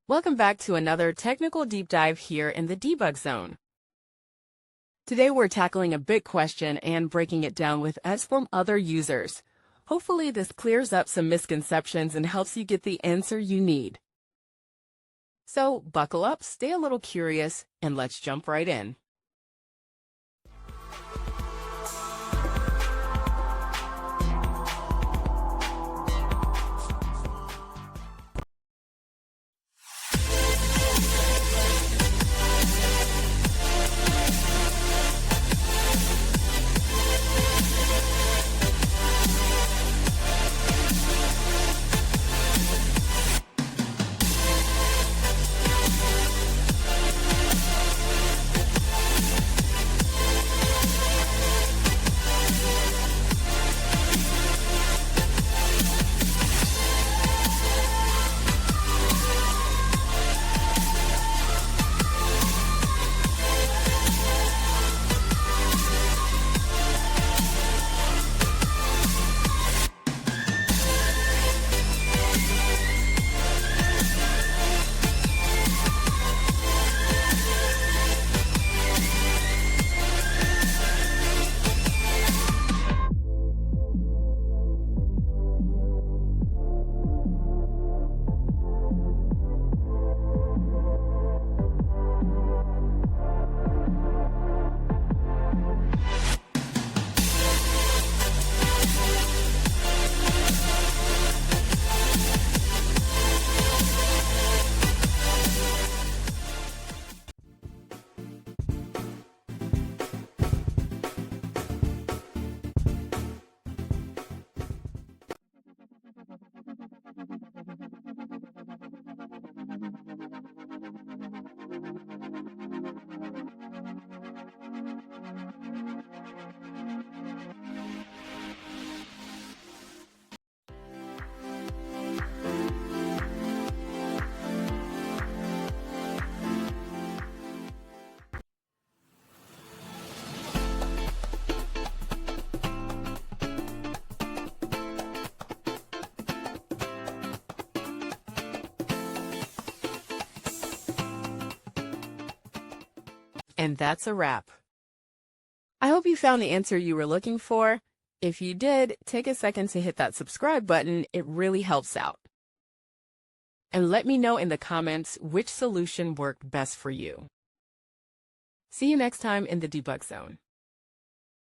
Welcome back to another technical deep dive here in the debug zone. Today we're tackling a big question and breaking it down with us from other users. Hopefully this clears up some misconceptions and helps you get the answer you need. So buckle up, stay a little curious, and let's jump right in. And that's a wrap. I hope you found the answer you were looking for. If you did, take a second to hit that subscribe button. It really helps out. And let me know in the comments which solution worked best for you. See you next time in the debug zone.